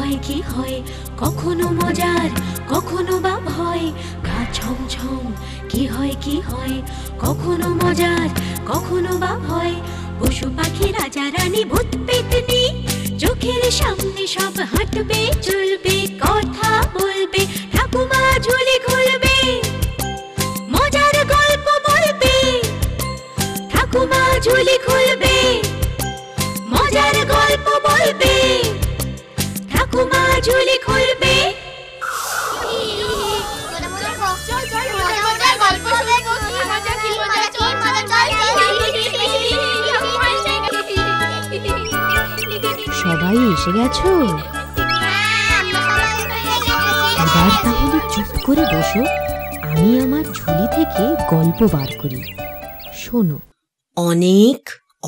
হয় কি হয়, কখনো মজার কখনো বা ভয়। গা ছম ছম কি হয় কি হয়, কখনো মজার কখনো বা ভয়। পশু পাখি রাজা রানী ভূত পেতনি চোখের সামনে সব হাঁটবে চলবে, কথা বলবে, ঠাকুমা ঝুলি খুলবে, মজার গল্প বলবে। ঠাকুমা ঝুলি খুলবে, মজার গল্প বলবে, ঠাকুমা ঝুলি খুলবে। সবাই এসে গেছো? এবার তাহলে চুপ করে বসো, আমি আমার ঝুলি থেকে গল্প বার করি। শোনো। অনেক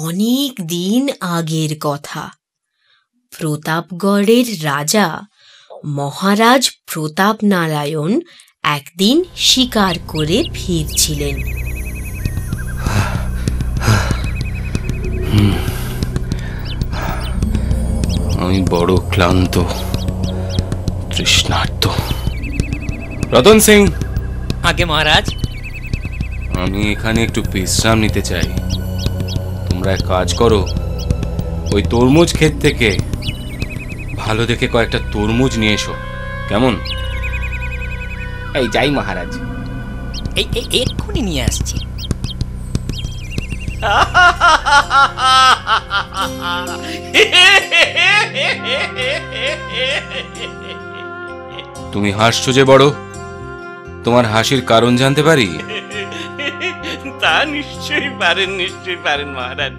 অনেক দিন আগের কথা। প্রতাপগড়ের রাজা মহারাজ প্রতাপ নারায়ণ একদিন শিকার করে ফিরছিলেন। আমি বড় ক্লান্ত, তৃষ্ণার্ত। রতন সিং। আগে মহারাজ। আমি এখানে একটু বিশ্রাম নিতে চাই। তোমরা এক কাজ করো, ওই তরমুজ ক্ষেত থেকে ভালো দেখে কয়েকটা তরমুজ নিয়ে এসো, কেমন? এই যাই মহারাজ, এই এক্ষুনি নিয়ে আসছি। তুমি হাসছো যে বড়, তোমার হাসির কারণ জানতে পারি? তা নিশ্চয়ই পারেন, নিশ্চয়ই পারেন মহারাজ।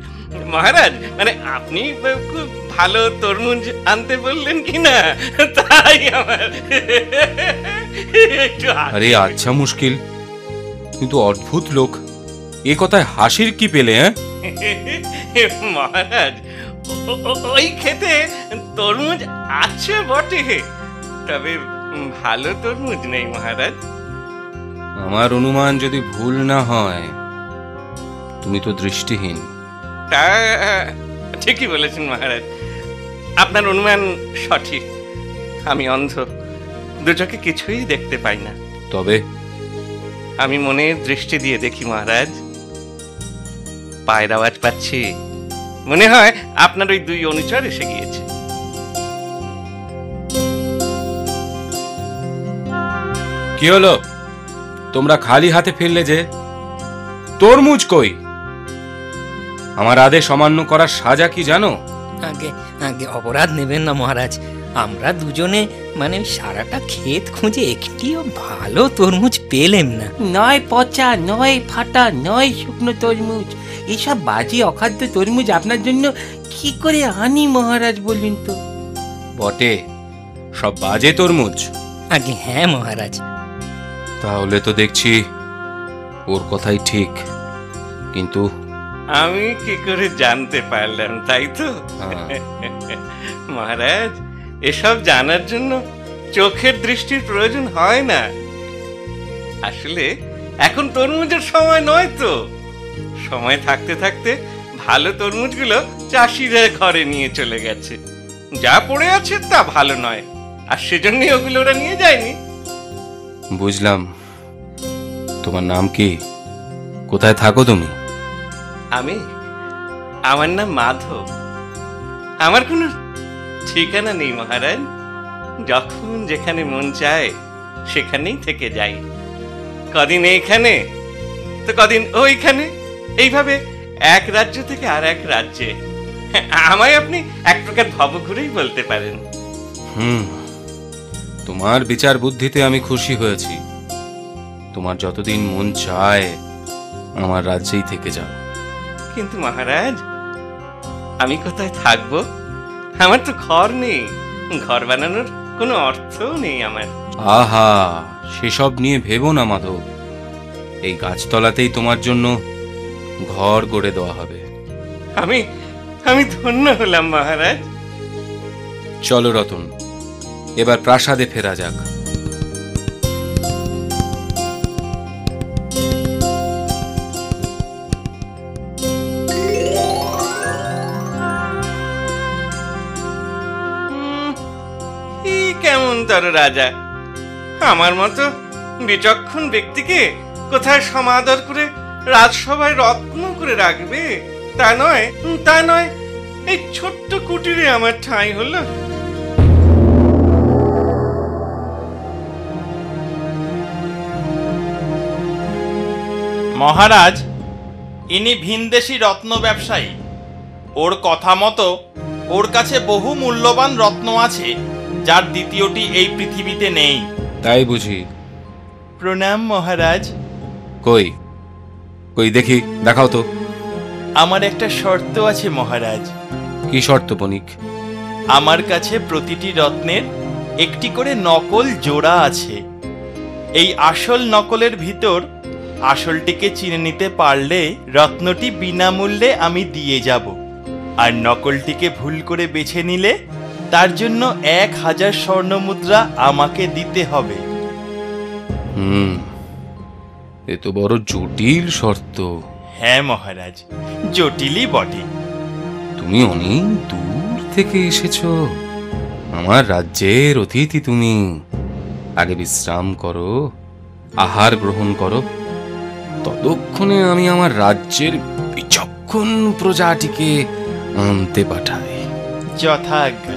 মহারাজ মানে আপনি খুব ভালো তরমুজ আনতে বললেন কিনা, তাই আমার আরে আচ্ছা মুশকিল, কিন্তু অদ্ভুত লোক, এ কথায় হাসির কি পেলে? মহারাজ ওই খেতে তরমুজ আছে বটে, তবে ভালো তরমুজ নেই মহারাজ। আমার অনুমান যদি ভুল না হয়, তুমি তো দৃষ্টিহীন। তা ঠিকই বলেছেন মহারাজ, আপনার অনুমান সঠিক। আমি অন্ধ, দু চোখে কিছুই দেখতে পাই না। তবে আমি মনের দৃষ্টি দিয়ে দেখি মহারাজ। পায়ের আওয়াজ পাচ্ছি, মনে হয় আপনার ওই দুই অনুচর এসে গিয়েছে। কি হলো, তোমরা খালি হাতে ফিরলে যে? তরমুজ কই? আমার আদেশ অমান্য করার সাজা কি জানো? আগে আগে অপরাধ নেবেন না মহারাজ, আমরা দুজনে মানে সারাটা ক্ষেত খুঁজে একটিও ভালো তরমুজ পেলেম না। নয় পচা, নয় ফাটা, নয় শুকনো তরমুজ, এসব বাজে অখাদ্য তরমুজ আপনার জন্য কি করে আনি মহারাজ বলুন তো? বটে, সব বাজে তরমুজ? আগে হ্যাঁ মহারাজ। তাহলে তো দেখছি ওর কথাই ঠিক, কিন্তু আমি কি করে জানতে পারলাম, তাই তো? মহারাজ এসব জানার জন্য চোখের দৃষ্টির প্রয়োজন হয় না। আসলে এখন তরমুজের সময় নয় তো। সময় থাকতে থাকতে ভালো তরমুজগুলো চাষিরা ঘরে নিয়ে চলে গেছে। যা পড়ে আছে তা ভালো নয়, আর সেজন্যই ওগুলো ওরা নিয়ে যায়নি। বুঝলাম। তোমার নাম কি? কোথায় থাকো তুমি? আমার নাম মাধব। আমার কোনো ঠিকানা নেই মহারাজ, যখন যেখানে মন চায় সেখানেই থেকে যাই। কদিন এইখানে তো কদিন ওইখানে, এইভাবে এক রাজ্য থেকে আর এক রাজ্যে। আমায় আপনি এক প্রকার ভবঘুরেই বলতে পারেন। তোমার বিচার বুদ্ধিতে আমি খুশি হয়েছি। তোমার যতদিন মন চায় আমার রাজ্যেই থেকে যাও। কিন্তু মহারাজ আমি কোথায় থাকবো? আমার তো ঘর নেই, ঘর বানানোর কোনো অর্থও নেই আমার। আহা, সেসব নিয়ে ভেবো না মাধব, এই গাছতলাতেই তোমার জন্য ঘর গড়ে দেওয়া হবে। আমি ধন্য হলাম মহারাজ। চলো রতন, এবার প্রাসাদে ফেরা যাক। গুরুতর রাজা। আমার মতো বিচক্ষণ ব্যক্তিকে কোথায় সমাদর করে রাজসভায় রত্ন করে রাখবে? তা নয়, এই ছোট্ট কুটিরে আমার ঠাঁই হলো। মহারাজ, ইনি ভিনদেশী রত্ন ব্যবসায়ী। ওর কথা মতো ওর কাছে বহু মূল্যবান রত্ন আছে, যার দ্বিতীয়টি এই পৃথিবীতে নেই। তাই বুঝি? প্রণাম মহারাজ। কই কই দেখি, দেখাও তো। আমার একটা শর্ত আছে মহারাজ। কি শর্ত বণিক? আমার কাছে প্রতিটি রত্নের একটি করে নকল জোড়া আছে। এই আসল নকলের ভিতর আসলটিকে চিনে নিতে পারলে রত্নটি বিনামূল্যে আমি দিয়ে যাব, আর নকলটিকে ভুল করে বেছে নিলে তার জন্য 1000 স্বর্ণ মুদ্রা আমাকে দিতে হবে। এ তো বড় জটিল শর্ত। হ্যাঁ মহারাজ, জটিলই বটে। তুমি অনেক দূর থেকে এসেছো, আমার রাজ্যের অতিথি তুমি। আগে বিশ্রাম করো, আহার গ্রহণ করো, ততক্ষণে আমি আমার রাজ্যের বিচক্ষণ প্রজাটিকে আনতে পাঠাই। যথাজ্ঞা,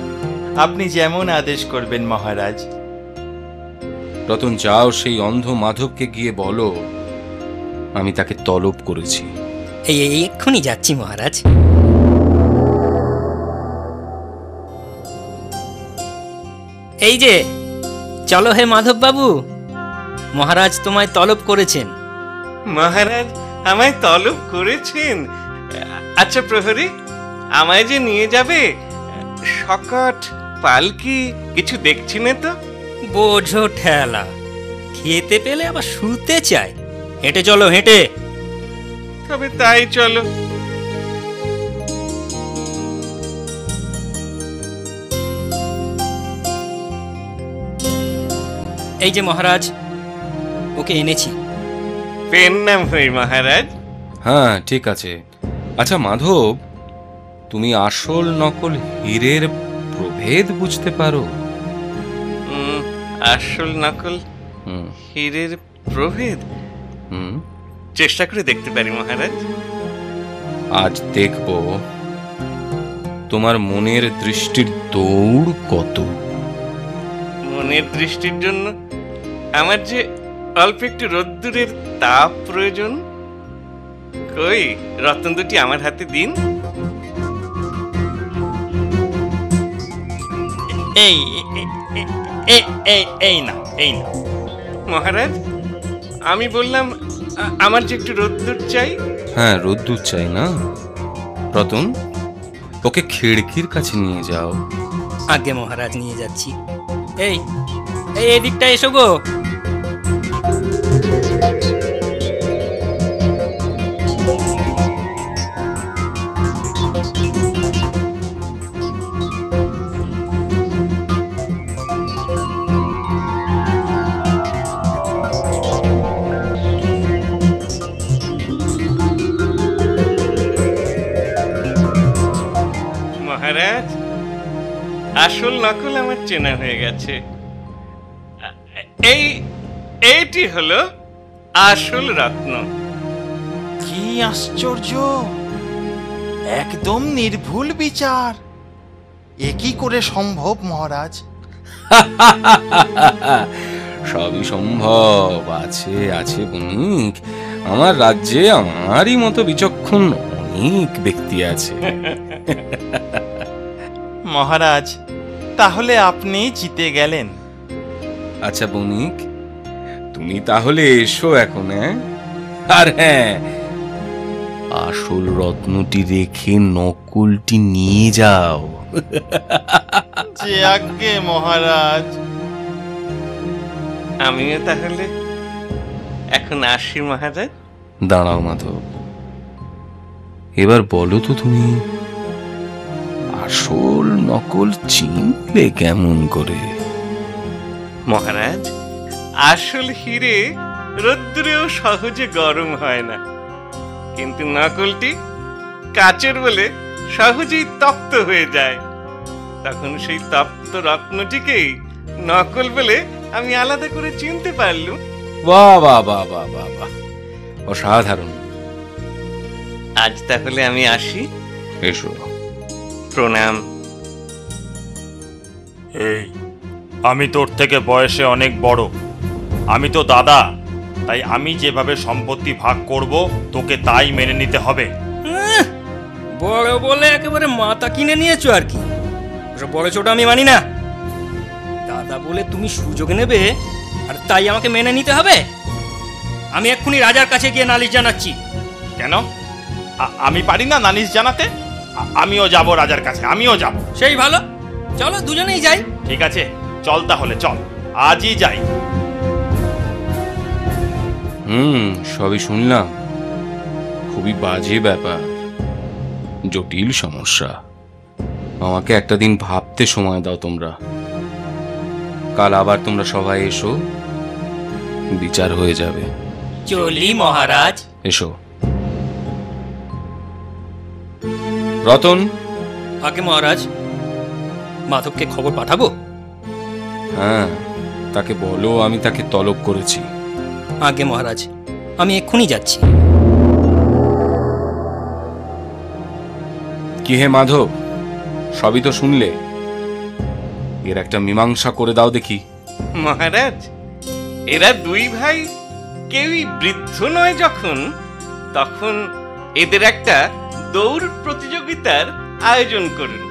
আপনি যেমন আদেশ করবেন মহারাজ। রতন, যাও সেই অন্ধ মাধবকে গিয়ে বলো আমি তাকে তলব করেছি। এই এক্ষুনি যাচ্ছি মহারাজ। এই যে, চলো হে মাধব বাবু, মহারাজ তোমায় তলব করেছেন। মহারাজ আমায় তলব করেছেন? আচ্ছা প্রহরী, আমায় যে নিয়ে যাবে, শকট পালকি কিছু দেখছি না তো। বোঝো ঠেলা, খেতে পেলে আবার শুতে চায়। হেঁটে চলো, হেঁটে। তবে তাই চলো। এই যে মহারাজ, ওকে এনেছি। পেন নাম হই মহারাজ। হ্যাঁ, ঠিক আছে। আচ্ছা মাধব, তুমি আসল নকল হীরের প্রভেদ বুঝতে পারো? আসল নকল হীরের প্রভেদ চেষ্টা করে দেখতে পারি মহারাজ। আজ দেখব তোমার মনের দৃষ্টির দৌড় কত। মনের দৃষ্টির জন্য আমার যে অল্প একটু রোদ্দুরের তাপ প্রয়োজন। কই, রত্ন দুটি আমার হাতে দিন। এই এই না, এই না মহারাজ, আমি বললাম আমার যে একটু রোদ্দুর চাই। হ্যাঁ, রোদ্দুর চাই না? রতন, ওকে খিড়কির কাছে নিয়ে যাও। আগে মহারাজ, নিয়ে যাচ্ছি। এই এই দিকটা এসো গো। মহারাজ, আসল নকল আমার চেনা হয়ে গেছে। এইটি হলো আসল রত্ন। কি আশ্চর্য! একদম নির্ভুল বিচার। এ কি করে সম্ভব মহারাজ? সবই সম্ভব। আছে বণিক, আমার রাজ্যে আমারই মতো বিচক্ষণ অনেক ব্যক্তি আছে। মহারাজ, তাহলে আপনি জিতে গেলেন। আচ্ছা বণিক, তুমি তাহলে এসো এখন। আর হ্যাঁ, আসল রত্নটি রেখে নকলটি নিয়ে যাও। যে আজ্ঞে মহারাজ। আমিও তাহলে এখন আসি মহারাজ। দাঁড়াও মাধব, এবার বলো তো তুমি আসল নকল চিনলে কেমন করে? মহারাজ, আসল হিরে রোদ্দুরেও সহজে গরম হয় না, কিন্তু নকলটি কাচের বলে সহজেই তপ্ত হয়ে যায়। তখন সেই তপ্ত রত্নটিকেই নকল বলে আমি আলাদা করে চিনতে পারলুম। বাহ বাহ বাহ বাহ বাহ বাহ, অসাধারণ। আজ তাহলে আমি আসি। এসো। প্রণাম। এই, আমি তোর থেকে বয়সে অনেক বড়, আমি তো দাদা, তাই আমি যেভাবে সম্পত্তি ভাগ করব তোকে তাই মেনে নিতে হবে। বড় বলে একেবারে মাথা কিনে নিয়েছো আর কি। ওসব বড় ছোট আমি মানি না। দাদা বলে তুমি সুযোগ নেবে আর তাই আমাকে মেনে নিতে হবে? আমি এক্ষুনি রাজার কাছে গিয়ে নালিশ জানাচ্ছি। কেন? আমি পারি না নালিশ জানাতে? আমিও যাব রাজার কাছে, আমিও যাব। সেই ভালো, চলো দুজনেই যাই। ঠিক আছে, চল তাহলে, চল আজই যাই। সবই শুনলাম, খুবই বাজে ব্যাপার, জটিল সমস্যা। আমাকে একটা দিন ভাবতে সময় দাও তোমরা। কাল আবার তোমরা সবাই এসো, বিচার হয়ে যাবে। চলি মহারাজ। এসো। রতন। আগে মহারাজ, মাধবকে খবর পাঠাবো? হ্যাঁ, তাকে বলো আমি তাকে তলব করেছি। আগে মহারাজ, আমি এক্ষুনি যাচ্ছি। কি হে মাধব, সবই তো শুনলে, এর একটা মীমাংসা করে দাও দেখি। মহারাজ, এরা দুই ভাই কেউই বৃদ্ধ নয় যখন, তখন এদের একটা দৌড় প্রতিযোগিতার আয়োজন করুন।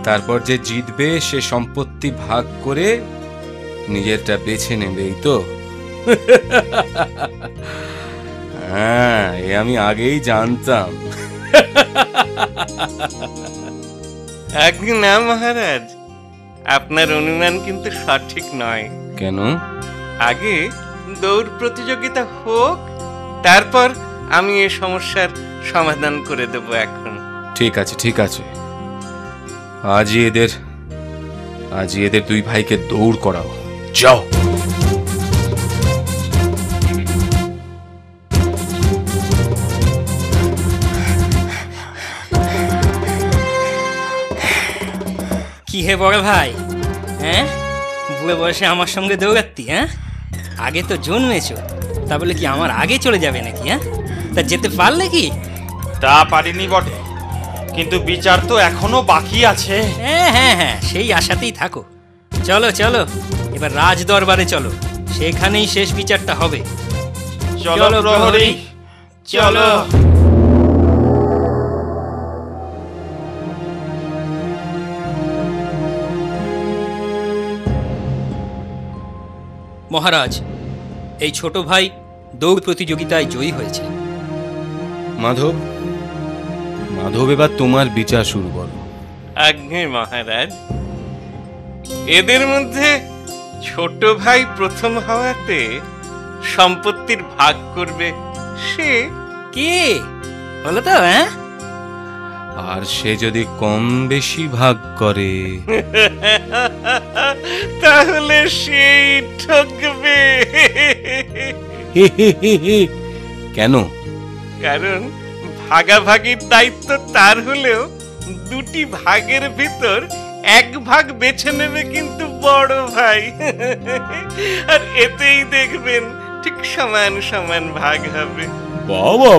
তারপর যে জিতবে সে সম্পত্তি ভাগ করে নিজেরটা বেছে নেবে, এই তো? হ্যাঁ, এ আমি আগেই জানতাম। আজ্ঞে না মহারাজ, আপনার অনুমান কিন্তু সঠিক নয়। কেন? আগে দৌড় প্রতিযোগিতা হোক, তারপর আমি এই সমস্যার সমাধান করে দেব। এখন ঠিক আছে, ঠিক আছে, আজই এদের দুই ভাইকে দৌড় করাও, যাও। কি হে বড় ভাই, হ্যাঁ বুড়ো বয়সে আমার সঙ্গে দৌড়াচ্তি? হ্যাঁ, আগে তো জন্মেছো, তা বলে কি আমার আগে চলে যাবে নাকি? হ্যাঁ, তা যেতে পারলে কি? তা পারিনি বটে, কিন্তু বিচার তো এখনো বাকি আছে। হ্যাঁ হ্যাঁ হ্যাঁ, সেই আশাতেই থাকো। চলো চলো, এবার রাজ দরবারে চলো, সেখানেই শেষ বিচারটা হবে। চলো প্রহরী, চলো। মহারাজ, এই ছোট ভাই দৌড় প্রতিযোগিতায় জয়ী হয়েছে। মাধব, এবার তোমার বিচার শুরু করো। আজ্ঞে মহারাজ, এদের মধ্যে ছোট ভাই প্রথম হওয়াতে সম্পত্তির ভাগ করবে সে কে বলো তো? হ্যাঁ, আর সে যদি কম বেশি ভাগ করে তাহলে সেই ঠকবে। কেন? কারণ ভাগাভাগির দায়িত্ব তার হলেও দুটি ভাগের ভিতর এক ভাগ বেছে নেবে কিন্তু বড় ভাই। আর এতেই দেখবেন ঠিক সমান সমান ভাগ হবে। বাবা,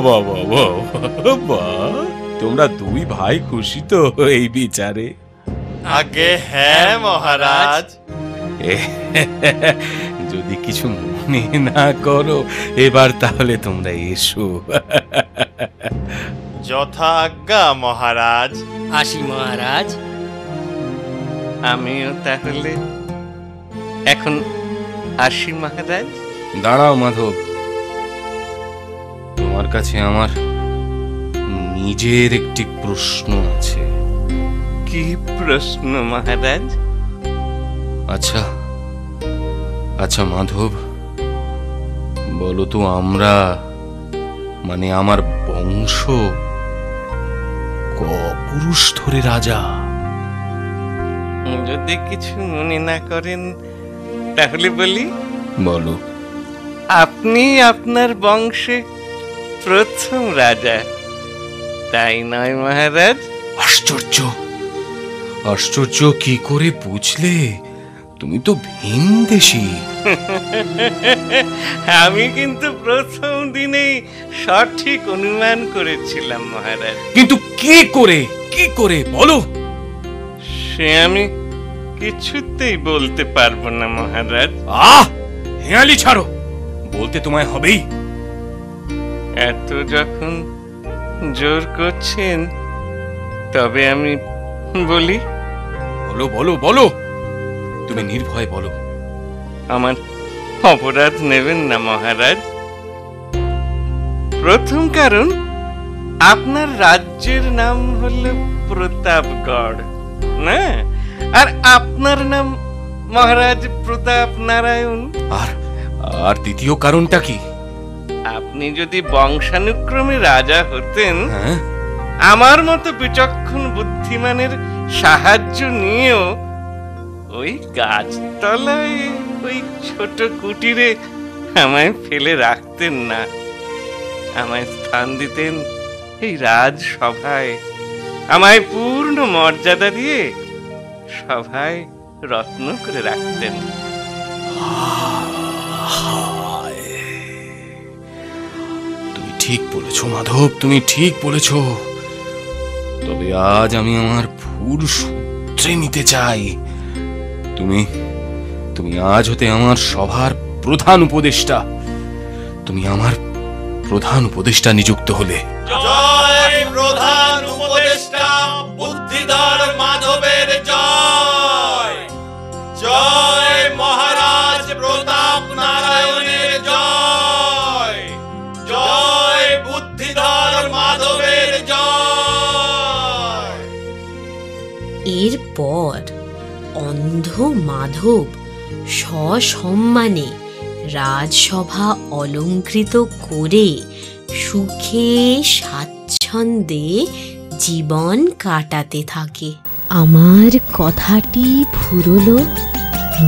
তোমরা দুই ভাই খুশি তো এই বিচারে? আগে হ্যাঁ মহারাজ। যদি কিছু মনে না করো, এবার তাহলে তোমরা এসো। যথা আজ্ঞা মহারাজ। আসি মহারাজ। আমিও তাহলে এখন আসি মহারাজ। দাঁড়াও মাধব, তোমার কাছে আমার নিজের একটি প্রশ্ন আছে। কি প্রশ্ন মহারাজ? আচ্ছা মাধব, বলো তো, আমরা মানে আমার বংশ পুরুষ ধরে রাজা? যদি কিছু মনে না করেন তাহলে বলি। বলো। আপনি আপনার বংশে প্রথম রাজা, তাই নয় মহারাজ? আশ্চর্য, আশ্চর্য, কি করে বুঝলে? তুমি তো ভিনদেশী। আমি কিন্তু প্রথম দিনেই সঠিক অনুমান করেছিলাম মহারাজ। কিন্তু কি করে বলো? সে আমি কিছুতেই বলতে পারবো না মহারাজ। হেয়ালি ছাড়ো, বলতে তোমায় হবেই। এত যখন জোর করছেন তবে আমি বলি। বলো, তুমি নির্ভয় বলো। আমার অপরাধ নেবেন না মহারাজ। প্রথম কারণ, আপনার রাজ্যের নাম হলো প্রতাপগড়, না? আর আপনার নাম মহারাজ প্রতাপ নারায়ণ। আর দ্বিতীয় কারণটা কি? আপনি যদি বংশানুক্রমে রাজা হতেন, হ্যাঁ, আমার মতো বিচক্ষণ বুদ্ধিমানের সাহায্য নিয়েও ওই গাছতলায় ওই ছোট কুটিরে আমায় ফেলে রাখতেন না। আমায় স্থান দিতেন এই রাজসভায়, আমায় পূর্ণ মর্যাদা দিয়ে সভায় রত্ন করে রাখতেন। তুমি ঠিক বলেছ মাধব, তুমি ঠিক বলেছ। তবে আজ আমি আমার ভুল শুধরে নিতে চাই। তুমি আজ হতে আমার সভার প্রধান উপদেষ্টা। তুমি আমার প্রধান উপদেষ্টা নিযুক্ত হলে। জয় প্রধান উপদেষ্টা বুদ্ধিধর মাধবের জয়। জয় মহারাজ প্রতাপ নারায়ণের জয়। জয় বুদ্ধিধর মাধবের জয়। এরপর অন্ধ মাধব সসম্মানে রাজসভা অলঙ্কৃত করে সুখে স্বাচ্ছন্দ্যে জীবন কাটাতে থাকে। আমার কথাটি ফুরলো,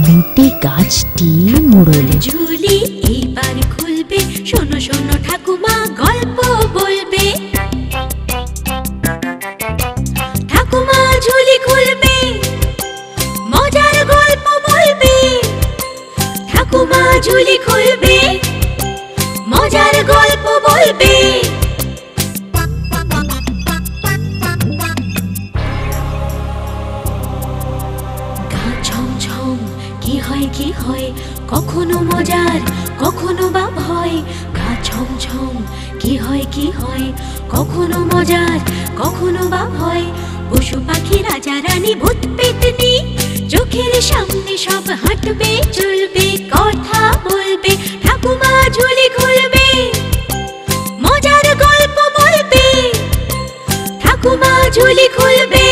মোটে গাছটি মুড়লে। ঝুলি এইবার খুলবে, শোনো শোনো ঠাকুমা গল্প বলবে। ঠাকুমা ঝুলি খুলবে, মজার গল্প বলবে। ঠাকুমা ঝুলি খুলবে, মজার গল্প বলবে। গা ছমছম, কি হয় কখনো মজার কখনো বা ভয়। গা ছমছম, কি হয় কখনো মজার কখনো বা ভয়। পশু পাখি রাজা রানী ভূত পেতনি চোখের সামনে সব হাঁটবে চলবে, কথা বলবে। ঠাকুমা ঝুলি খুলবে, মজার গল্প বলবে। ঠাকুমা ঝুলি খুলবে,